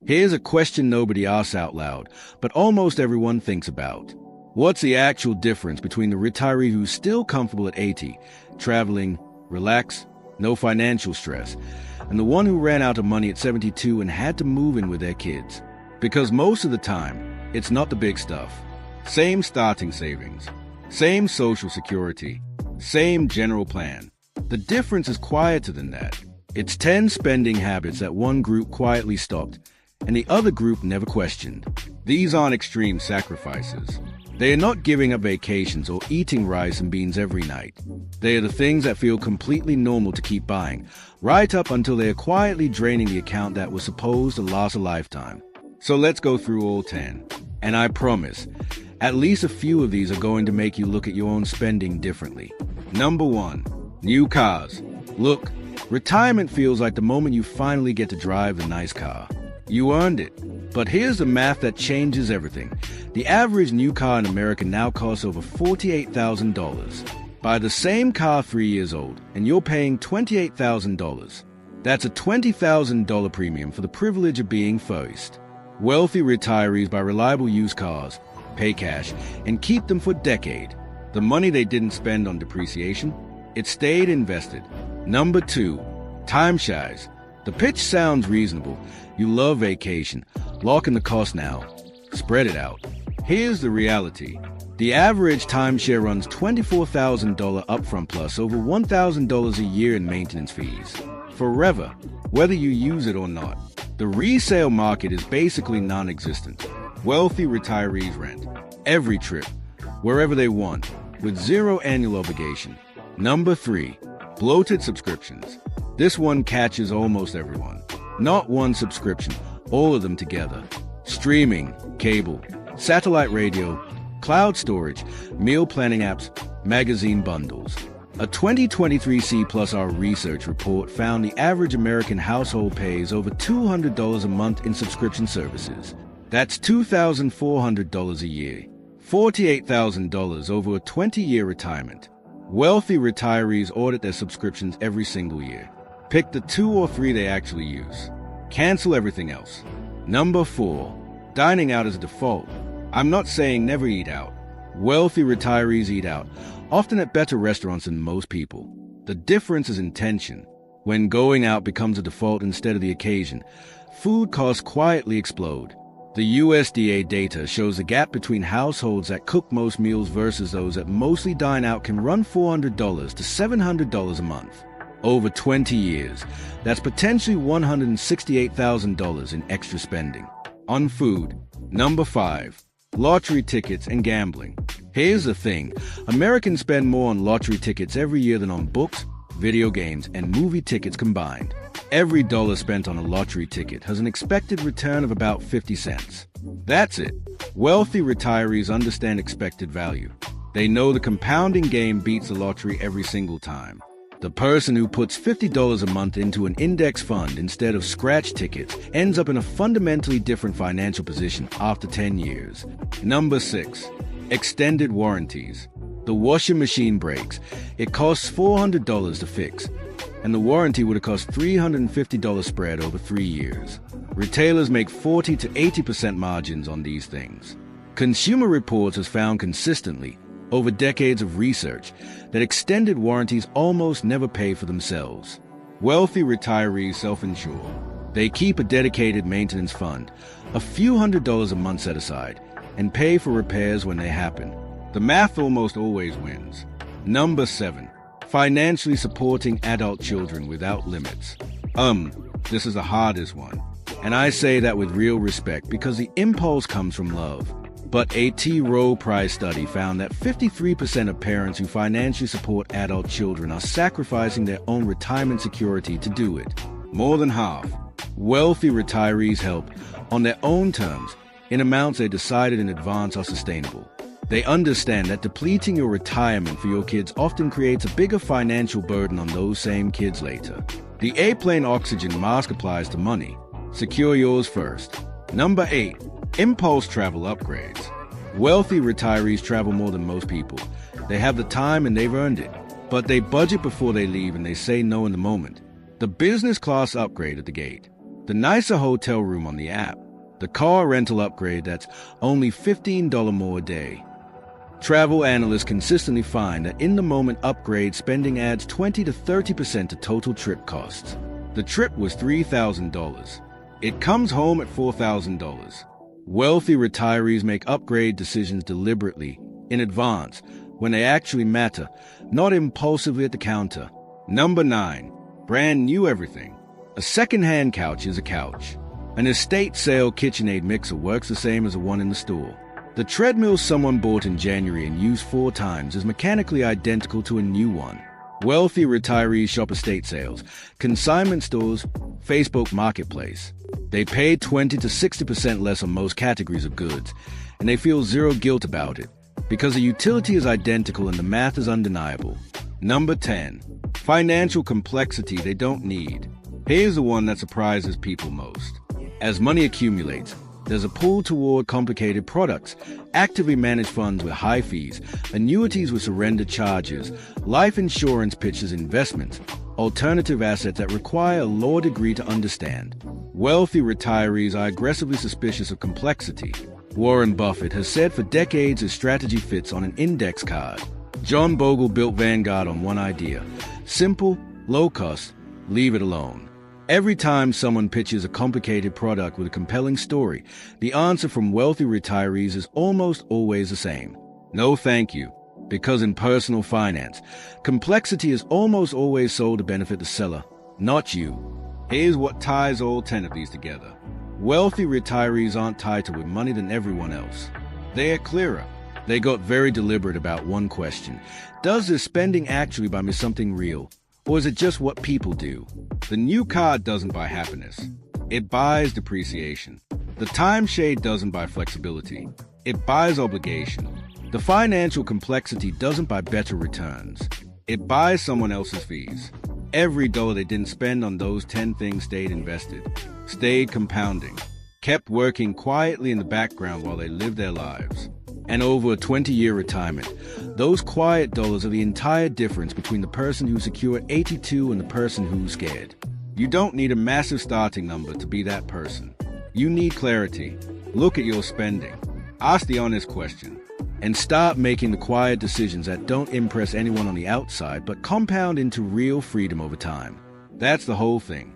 Here's a question nobody asks out loud, but almost everyone thinks about. What's the actual difference between the retiree who's still comfortable at 80, traveling, relax, no financial stress, and the one who ran out of money at 72 and had to move in with their kids? Because most of the time, it's not the big stuff. Same starting savings, same social security, same general plan. The difference is quieter than that. It's 10 spending habits that one group quietly stopped and the other group never questioned. These aren't extreme sacrifices. They are not giving up vacations or eating rice and beans every night. They are the things that feel completely normal to keep buying, right up until they are quietly draining the account that was supposed to last a lifetime. So let's go through all 10. And I promise, at least a few of these are going to make you look at your own spending differently. Number 1, new cars. Look, retirement feels like the moment you finally get to drive the nice car. You earned it. But here's the math that changes everything. The average new car in America now costs over $48,000. Buy the same car 3 years old, and you're paying $28,000. That's a $20,000 premium for the privilege of being first. Wealthy retirees buy reliable used cars, pay cash, and keep them for a decade. The money they didn't spend on depreciation, it stayed invested. Number 2, timeshares. The pitch sounds reasonable. You love vacation. Lock in the cost now. Spread it out. Here's the reality. The average timeshare runs $24,000 upfront plus over $1,000 a year in maintenance fees. Forever, whether you use it or not. The resale market is basically non-existent. Wealthy retirees rent every trip, wherever they want, with zero annual obligation. Number 3, bloated subscriptions. This one catches almost everyone. Not one subscription, all of them together. Streaming, cable, satellite radio, cloud storage, meal planning apps, magazine bundles. A 2023 C+R Research report found the average American household pays over $200 a month in subscription services. That's $2,400 a year, $48,000 over a 20-year retirement. Wealthy retirees audit their subscriptions every single year. Pick the 2 or 3 they actually use. Cancel everything else. Number 4, dining out as a default. I'm not saying never eat out. Wealthy retirees eat out, often at better restaurants than most people. The difference is intention. When going out becomes a default instead of the occasion, food costs quietly explode. The USDA data shows the gap between households that cook most meals versus those that mostly dine out can run $400 to $700 a month. Over 20 years, that's potentially $168,000 in extra spending. On food. Number 5, lottery tickets and gambling. Here's the thing. Americans spend more on lottery tickets every year than on books, video games, and movie tickets combined. Every dollar spent on a lottery ticket has an expected return of about 50 cents. That's it. Wealthy retirees understand expected value. They know the compounding game beats the lottery every single time. The person who puts $50 a month into an index fund instead of scratch tickets ends up in a fundamentally different financial position after 10 years. Number 6, extended warranties. The washing machine breaks. It costs $400 to fix, and the warranty would have cost $350 spread over 3 years. Retailers make 40 to 80% margins on these things. Consumer Reports has found consistently, over decades of research, that extended warranties almost never pay for themselves. Wealthy retirees self-insure. They keep a dedicated maintenance fund, a few $100s a month set aside, and pay for repairs when they happen. The math almost always wins. Number 7, financially supporting adult children without limits. This is the hardest one. And I say that with real respect because the impulse comes from love. But a T. Rowe Price study found that 53% of parents who financially support adult children are sacrificing their own retirement security to do it. More than half. Wealthy retirees help, on their own terms, in amounts they decided in advance are sustainable. They understand that depleting your retirement for your kids often creates a bigger financial burden on those same kids later. The A-plane oxygen mask applies to money. Secure yours first. Number 8, impulse travel upgrades. Wealthy retirees travel more than most people. They have the time and they've earned it. But they budget before they leave and they say no in the moment. The business class upgrade at the gate. the nicer hotel room on the app, the car rental upgrade that's only $15 more a day. Travel analysts consistently find that in-the-moment upgrade spending adds 20 to 30% to total trip costs. The trip was $3,000. It comes home at $4,000. Wealthy retirees make upgrade decisions deliberately, in advance, when they actually matter, not impulsively at the counter. Number 9. Brand new everything. A second-hand couch is a couch. An estate sale KitchenAid mixer works the same as the one in the store. The treadmill someone bought in January and used 4 times is mechanically identical to a new one. Wealthy retirees shop estate sales, consignment stores, Facebook Marketplace. They pay 20 to 60% less on most categories of goods, and they feel zero guilt about it, because the utility is identical and the math is undeniable. Number 10. Financial complexity they don't need. Here's the one that surprises people most. As money accumulates, there's a pull toward complicated products, actively managed funds with high fees, annuities with surrender charges, life insurance pitches investments, alternative assets that require a law degree to understand. Wealthy retirees are aggressively suspicious of complexity. Warren Buffett has said for decades his strategy fits on an index card. John Bogle built Vanguard on one idea: simple, low cost, leave it alone. Every time someone pitches a complicated product with a compelling story, the answer from wealthy retirees is almost always the same: no thank you. Because in personal finance, complexity is almost always sold to benefit the seller, not you. Here's what ties all 10 of these together. Wealthy retirees aren't tighter with money than everyone else. They are clearer. They got very deliberate about one question: does this spending actually buy me something real? Or is it just what people do? The new car doesn't buy happiness. It buys depreciation. The timeshare doesn't buy flexibility. It buys obligation. The financial complexity doesn't buy better returns. It buys someone else's fees. Every dollar they didn't spend on those 10 things stayed invested, stayed compounding, kept working quietly in the background while they lived their lives. And over a 20-year retirement, those quiet dollars are the entire difference between the person who's secure at 82 and the person who's scared. You don't need a massive starting number to be that person. You need clarity. Look at your spending. Ask the honest question. And start making the quiet decisions that don't impress anyone on the outside but compound into real freedom over time. That's the whole thing.